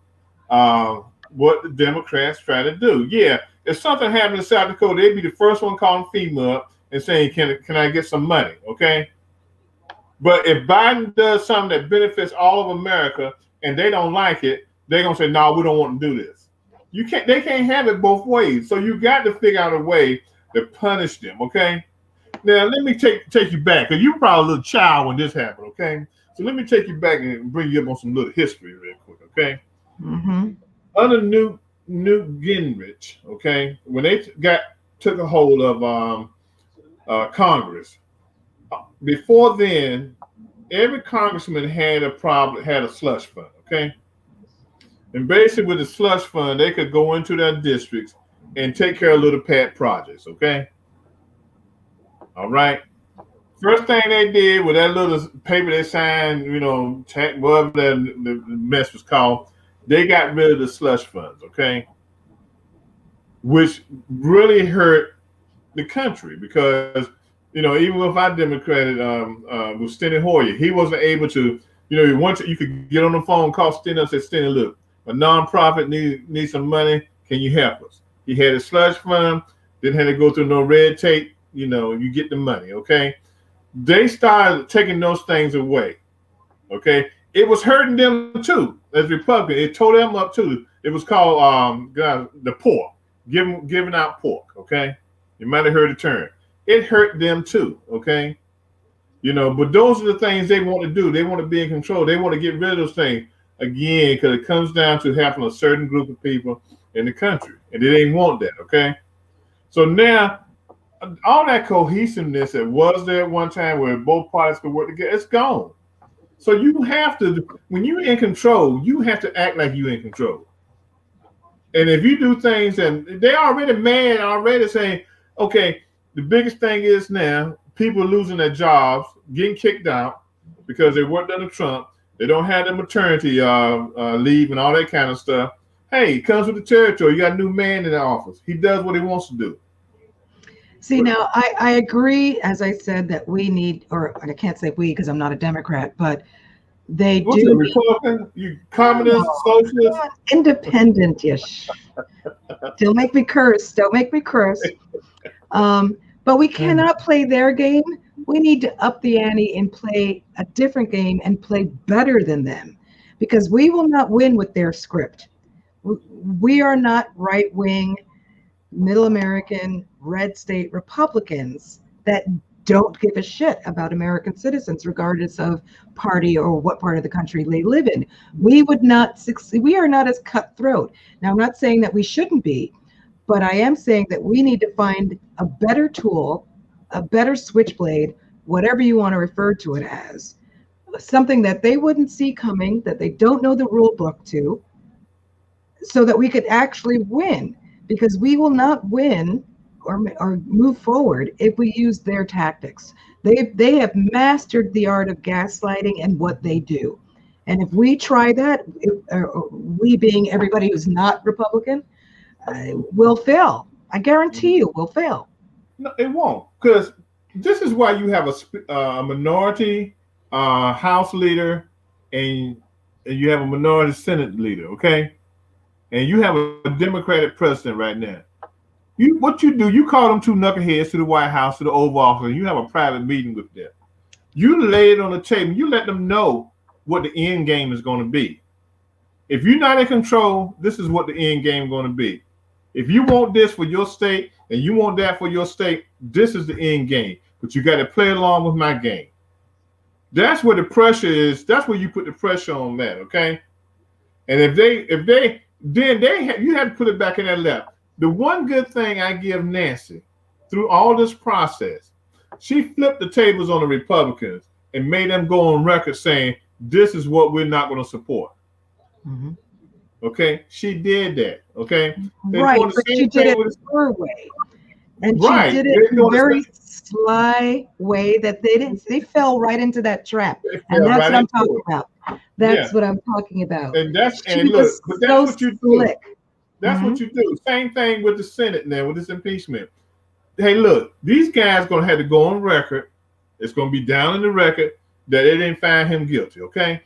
what the Democrats try to do. Yeah, if something happened in South Dakota, they'd be the first one calling FEMA up and saying, "Can I get some money?" Okay. But if Biden does something that benefits all of America and they don't like it, they're gonna say, "No, we don't want to do this." They can't have it both ways. So you got to figure out a way to punish them. Okay. Now let me take you back, because you were probably a little child when this happened. Okay. So let me take you back and bring you up on some little history real quick. Okay. Mm-hmm. Under Newt Gingrich, okay, when they took a hold of Congress, before then, every congressman had a slush fund, okay, and basically with the slush fund, they could go into their districts and take care of little pet projects, okay. All right. First thing they did with that little paper they signed, whatever the mess was called, they got rid of the slush funds, okay, which really hurt the country, because even with our Democrat with Steny Hoyer, he wasn't able to, once you could get on the phone, call Steny and say, "Steny, look, a nonprofit needs some money. Can you help us?" He had a slush fund, didn't have to go through no red tape. You get the money, okay. They started taking those things away, okay. It was hurting them too as Republicans. It tore them up too. It was called the pork, giving out pork. Okay, you might have heard the term. It hurt them too. Okay, but those are the things they want to do. They want to be in control. They want to get rid of those things again, because it comes down to having a certain group of people in the country, and they didn't want that. Okay, so now all that cohesiveness that was there at one time, where both parties could work together, it's gone. So you have to, when you're in control, you have to act like you're in control. And if you do things, and they're already mad, already saying, okay, the biggest thing is now people losing their jobs, getting kicked out because they worked under Trump. They don't have their maternity leave and all that kind of stuff. Hey, it comes with the territory. You got a new man in the office. He does what he wants to do. See, now I agree, as I said, that we need, or I can't say we because I'm not a Democrat, but they What's do a Republican? You communist, socialist? Independent-ish. Don't make me curse. Don't make me curse. But we cannot play their game. We need to up the ante and play a different game and play better than them, because we will not win with their script. We are not right-wing, middle American, red state Republicans that don't give a shit about American citizens, regardless of party or what part of the country they live in. We would not succeed. We are not as cutthroat. Now, I'm not saying that we shouldn't be, But I am saying that we need to find a better tool, a better switchblade, whatever you want to refer to it as, something that they wouldn't see coming, that they don't know the rule book to, so that we could actually win. Because we will not win or move forward if we use their tactics. They have mastered the art of gaslighting and what they do. And if we try that, we being everybody who's not Republican, will fail. I guarantee you will fail. No, it won't, because this is why you have a minority House leader and you have a minority Senate leader, okay? And you have a Democratic president right now. What you do, you call them two knuckleheads to the White House, to the Oval Office, and you have a private meeting with them. You lay it on the table. You let them know what the end game is going to be. If you're not in control, this is what the end game is going to be. If you want this for your state and you want that for your state, this is the end game. But you got to play along with my game. That's where the pressure is. That's where you put the pressure on that, okay? And you have to put it back in that left. The one good thing I give Nancy through all this process, she flipped the tables on the Republicans and made them go on record saying, this is what we're not going to support. Mm-hmm. Okay? She did that, okay? Right, but she did it her way. And she did it in a very sly way that they fell right into that trap. And that's what I'm talking about. That's what I'm talking about. And that's what you do. That's what you do. Same thing with the Senate now, with this impeachment. Hey, look, these guys are going to have to go on record. It's going to be down in the record that they didn't find him guilty, okay?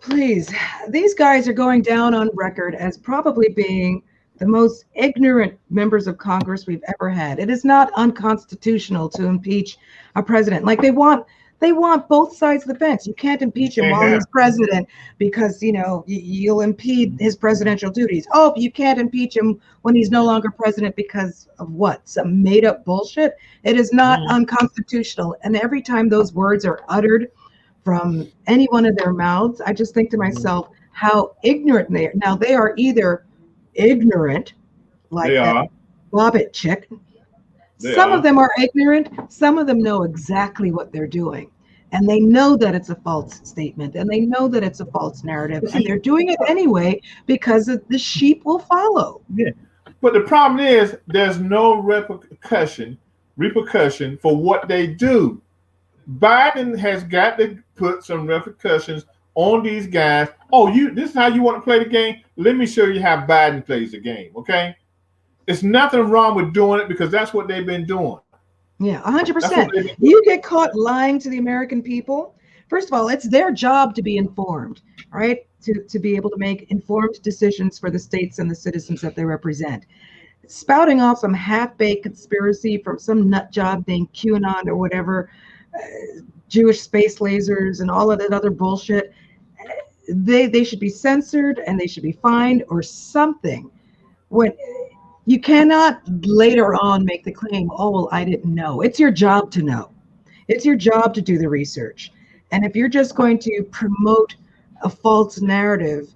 Please, these guys are going down on record as probably being the most ignorant members of Congress we've ever had. It is not unconstitutional to impeach a president. Like they want both sides of the fence. You can't impeach him while he's president because, you'll impede his presidential duties. Oh, you can't impeach him when he's no longer president because of what? Some made up bullshit? It is not unconstitutional. And every time those words are uttered from any one of their mouths, I just think to myself how ignorant they are. Now, they are either ignorant, like that Bobbitt chick. Some of them are ignorant. Some of them know exactly what they're doing. And they know that it's a false statement. And they know that it's a false narrative. And they're doing it anyway because the sheep will follow. Yeah. But the problem is there's no repercussion for what they do. Biden has got to put some repercussions on these guys. Oh, this is how you want to play the game? Let me show you how Biden plays the game, okay? There's nothing wrong with doing it because that's what they've been doing. Yeah, 100%. You get caught lying to the American people. First of all, it's their job to be informed, right? To be able to make informed decisions for the states and the citizens that they represent. Spouting off some half-baked conspiracy from some nut job named QAnon or whatever, Jewish space lasers and all of that other bullshit, they should be censored and they should be fined or something. When you cannot later on make the claim, oh, well, I didn't know. It's your job to know. It's your job to do the research. And if you're just going to promote a false narrative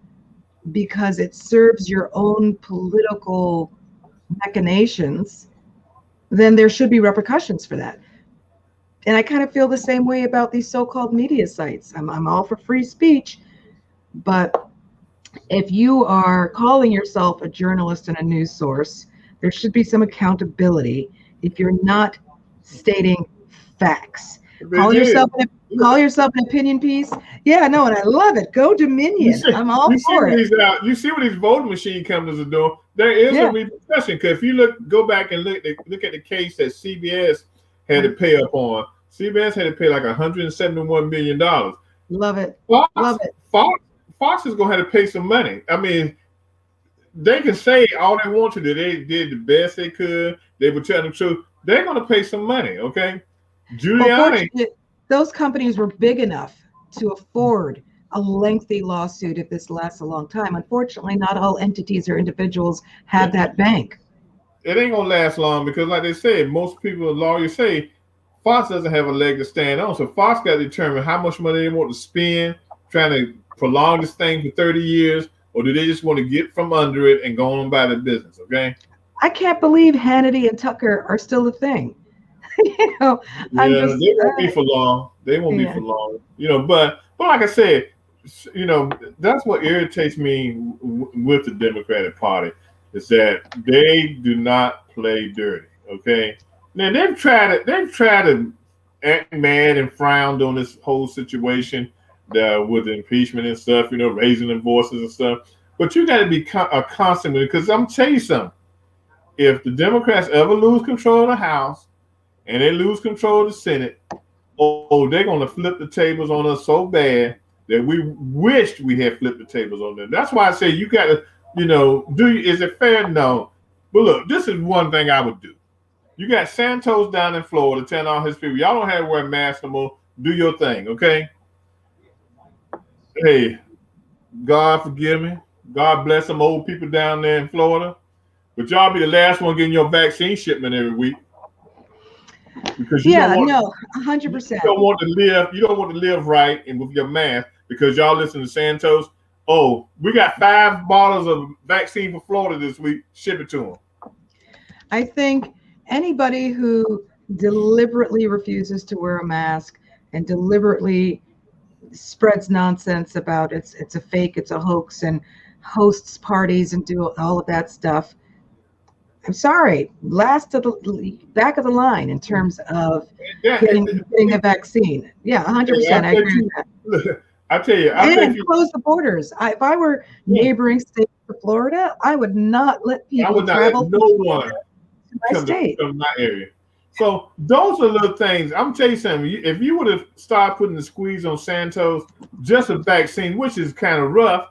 because it serves your own political machinations, then there should be repercussions for that. And I kind of feel the same way about these so-called media sites. I'm all for free speech, but if you are calling yourself a journalist and a news source, there should be some accountability if you're not stating facts. Call yourself an opinion piece. Yeah, no, and I love it. Go Dominion. I'm all for it. You see what these voting machine companies are doing? There is a repercussion because if you go back and look at the case that CBS had to pay up on. CBS had to pay like $171 million. Love it. Love it. Fox is going to have to pay some money. I mean, they can say all they want to. They did the best they could. They were telling the truth. They're going to pay some money, okay? Giuliani. Those companies were big enough to afford a lengthy lawsuit if this lasts a long time. Unfortunately, not all entities or individuals have that bank. It ain't going to last long because, like they said, most people, lawyers say, Fox doesn't have a leg to stand on. So Fox got to determine how much money they want to spend trying to prolong this thing for 30 years, or do they just want to get from under it and go on by the business, okay? I can't believe Hannity and Tucker are still a thing. You know, I'm Yeah, just, they won't be for long. They won't be yeah. for long. But like I said, that's what irritates me with the Democratic Party is that they do not play dirty. Okay, now they've tried to act mad and frowned on this whole situation with impeachment and stuff. Raising their voices and stuff. But you got to be a constant with it, because I'm tell you something. If the Democrats ever lose control of the House and they lose control of the Senate, oh, they're gonna flip the tables on us so bad that we wished we had flipped the tables on them. That's why I say you gotta, is it fair? No. But look, this is one thing I would do. You got Santos down in Florida telling all his people, y'all don't have to wear masks no more. Do your thing, okay? Hey, God forgive me. God bless some old people down there in Florida. But y'all be the last one getting your vaccine shipment every week. Because you don't want, no, 100%. You don't want to live right and with your mask because y'all listen to Santos. Oh, we got 5 bottles of vaccine for Florida this week. Ship it to them. I think anybody who deliberately refuses to wear a mask and deliberately spreads nonsense about it's a fake, it's a hoax, and hosts parties and do all of that stuff, I'm sorry, last of the back of the line in terms of getting a vaccine. Yeah, 100%. I agree with that. I tell you, and close the borders. If I were neighboring states to Florida, I would not let people travel. No one to my state. Come to my area. So those are little things. I'm tell you something. If you would have started putting the squeeze on Santos, just a vaccine, which is kind of rough,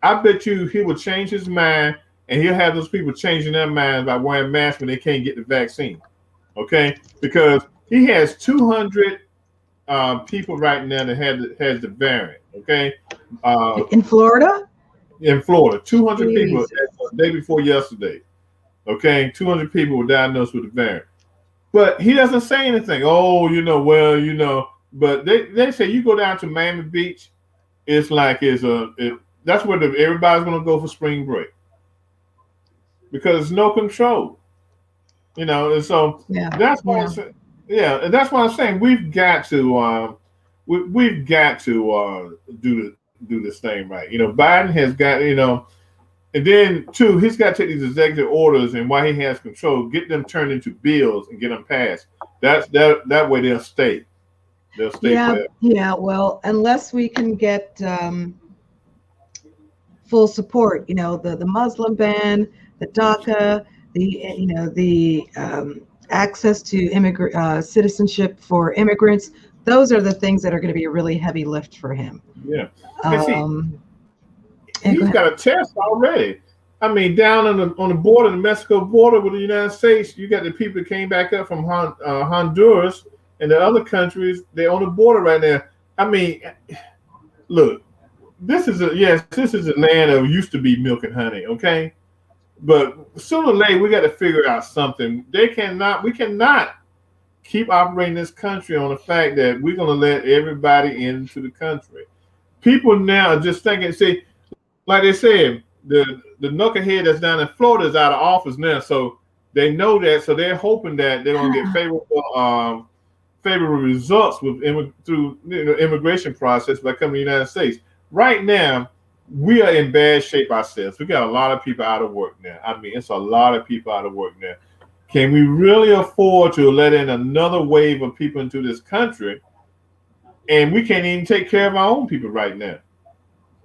I bet you he would change his mind. And he'll have those people changing their minds by wearing masks when they can't get the vaccine. Okay? Because he has 200 people right now that has the variant. Okay? In Florida? In Florida. 200 Jesus. people the day before yesterday. Okay? 200 people were diagnosed with the variant. But he doesn't say anything. Oh, but they say you go down to Miami Beach, it's like that's where everybody's going to go for spring break. Because there's no control, and so that's why I'm saying, and that's why I'm saying we've got to do this thing right. Biden has got, and then too, he's got to take these executive orders, and while he has control, get them turned into bills and get them passed. That way they'll stay. They'll stay forever. Yeah. Well, unless we can get full support, the Muslim ban, the DACA, the access to citizenship for immigrants. Those are the things that are going to be a really heavy lift for him. Yeah. He's got a test already. I mean, down on the border, the Mexico border with the United States, you got the people that came back up from Honduras and the other countries. They're on the border right now. I mean, look, this is a land that used to be milk and honey. Okay. But sooner or later, we got to figure out something. We cannot keep operating this country on the fact that we're going to let everybody into the country. People now are just thinking, see, like they said, the knucklehead that's down in Florida is out of office now, so they know that, so they're hoping that they're going to get favorable results through immigration process by coming to the United States. Right now, we are in bad shape ourselves. We got a lot of people out of work now. I mean, it's a lot of people out of work now. Can we really afford to let in another wave of people into this country? And we can't even take care of our own people right now.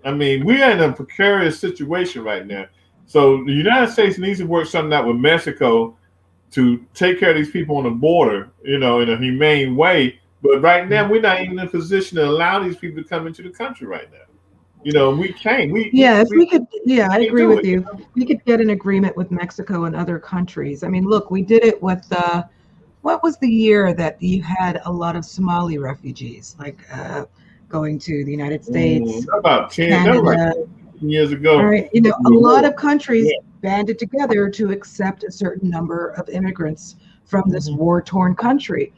I mean, we are in a precarious situation right now. So the United States needs to work something out with Mexico to take care of these people on the border, in a humane way. But right now, we're not even in a position to allow these people to come into the country right now. We can't. I agree with you. We could get an agreement with Mexico and other countries. I mean, look, we did it with what was the year that you had a lot of Somali refugees, going to the United States? About 10 Canada, years ago. All right, a lot of countries banded together to accept a certain number of immigrants from this war-torn country.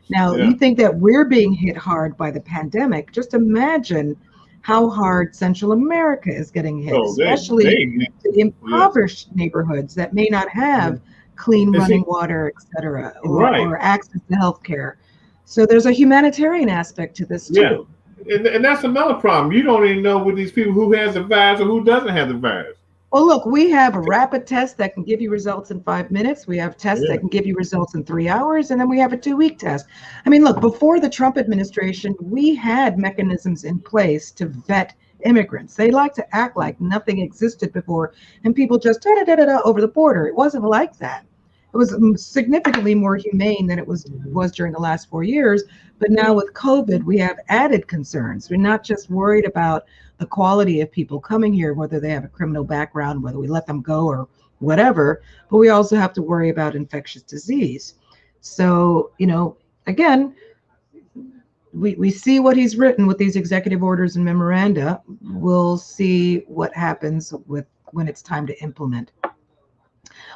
Now, you think that we're being hit hard by the pandemic. Just imagine how hard Central America is getting hit, Oh, especially the impoverished neighborhoods that may not have clean running water, et cetera, or access to health care. So there's a humanitarian aspect to this too. And that's another problem. You don't even know with these people who has the virus or who doesn't have the virus. Well, look, we have a rapid test that can give you results in 5 minutes. We have tests that can give you results in 3 hours. And then we have a 2-week test. I mean, look, before the Trump administration, we had mechanisms in place to vet immigrants. They like to act like nothing existed before and people just over the border. It wasn't like that. It was significantly more humane than it was during the last 4 years. But now with COVID, we have added concerns. We're not just worried about the quality of people coming here, whether they have a criminal background, whether we let them go or whatever, but we also have to worry about infectious disease. So, again, we see what he's written with these executive orders and memoranda. We'll see what happens when it's time to implement.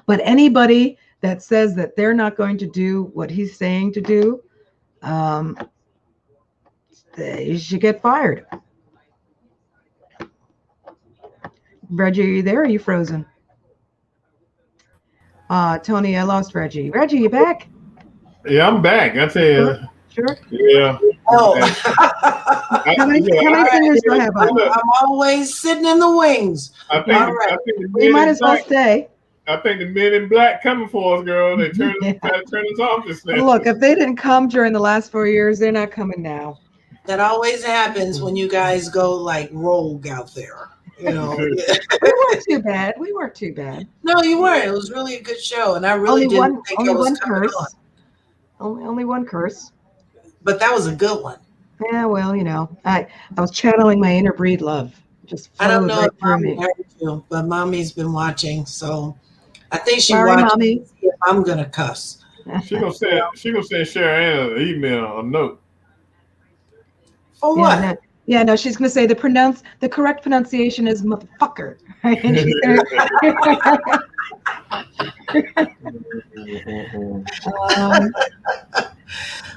But anybody that says that they're not going to do what he's saying to do, they should get fired. Reggie, are you there? Or are you frozen? Tony, I lost Reggie. Reggie, you back? Yeah, I'm back. I tell you. Sure. Yeah. Oh. How many fingers do I have on? I'm always sitting in the wings. I think we might as well stay. I think the men in black coming for us, girl. They try to turn us off this thing. Look, if they didn't come during the last 4 years, they're not coming now. That always happens when you guys go like rogue out there. We weren't too bad. No, you weren't. It was really a good show, and I really didn't think it was coming on. Only one curse. But that was a good one. Yeah, well, I was channeling my inner breed love. I don't know if Mommy heard you, but Mommy's been watching, so I think she watched. Mommy. To see if I'm gonna cuss. She gonna send Sharon an email, a note. For what? No, she's going to say the correct pronunciation is motherfucker. Right? And she's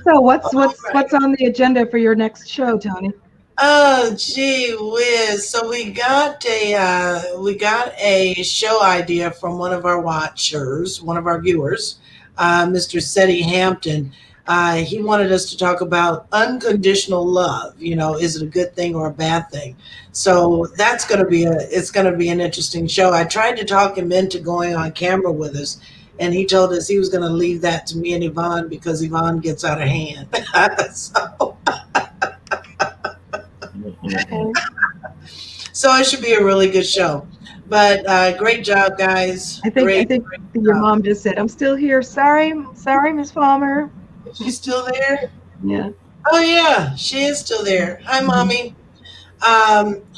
so what's on the agenda for your next show, Tony? Oh, gee whiz. So we got a show idea from one of our watchers, one of our viewers, Mr. Seti Hampton. He wanted us to talk about unconditional love. Is it a good thing or a bad thing? So that's going to be an interesting show. I tried to talk him into going on camera with us, and he told us he was going to leave that to me and Yvonne because Yvonne gets out of hand. So it should be a really good show. But great job, guys. I think your mom just said, "I'm still here. Sorry, Miss Palmer." She's still there? Yeah. Oh, yeah, she is still there. Hi, Mommy.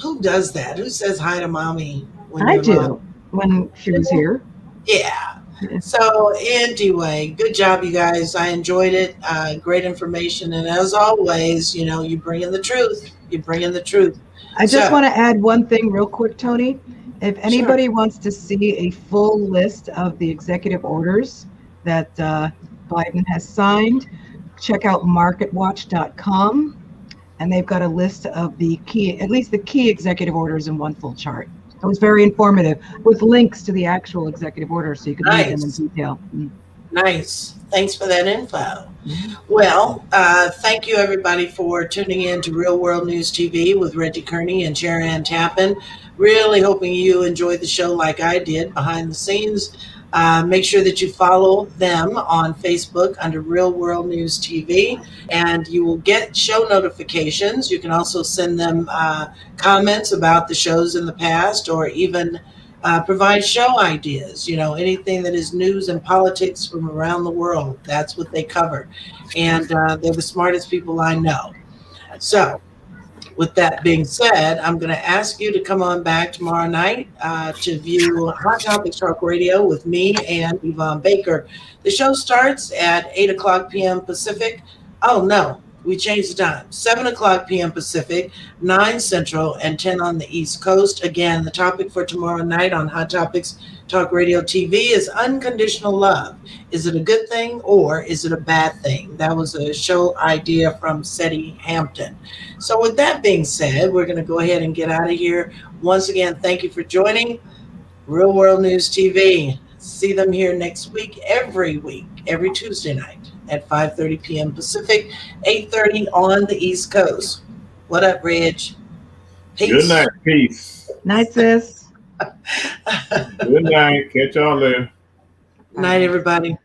Who does that? Who says hi to Mommy? I do, when she was here. Yeah. So anyway, good job, you guys. I enjoyed it. Great information. And as always, you bring in the truth. I just want to add one thing real quick, Tony. If anybody wants to see a full list of the executive orders that Biden has signed, check out marketwatch.com, and they've got a list of at least the key executive orders in one full chart. It was very informative with links to the actual executive orders so you could read them in detail. Nice. Thanks for that info. Well, thank you everybody for tuning in to Real World News TV with Reggie Kearney and Sharon Tappan. Really hoping you enjoyed the show like I did behind the scenes. Make sure that you follow them on Facebook under Real World News TV, and you will get show notifications. You can also send them comments about the shows in the past, or even provide show ideas. Anything that is news and politics from around the world. That's what they cover. And they're the smartest people I know. So with that being said, I'm going to ask you to come on back tomorrow night to view Hot Topics Talk Radio with me and Yvonne Baker. The show starts at 8 o'clock p.m. Pacific. Oh, no. We changed the time. 7 o'clock p.m. Pacific, 9 Central, and 10 on the East Coast. Again, the topic for tomorrow night on Hot Topics Talk Radio TV is unconditional love. Is it a good thing or is it a bad thing? That was a show idea from Seti Hampton. So with that being said, we're going to go ahead and get out of here. Once again, thank you for joining Real World News TV. See them here next week, every Tuesday night at 5:30 p.m. Pacific, 8:30 on the East Coast. What up, Reg? Peace. Good night. Peace. Night, sis. Good night. Catch y'all later. Night, everybody.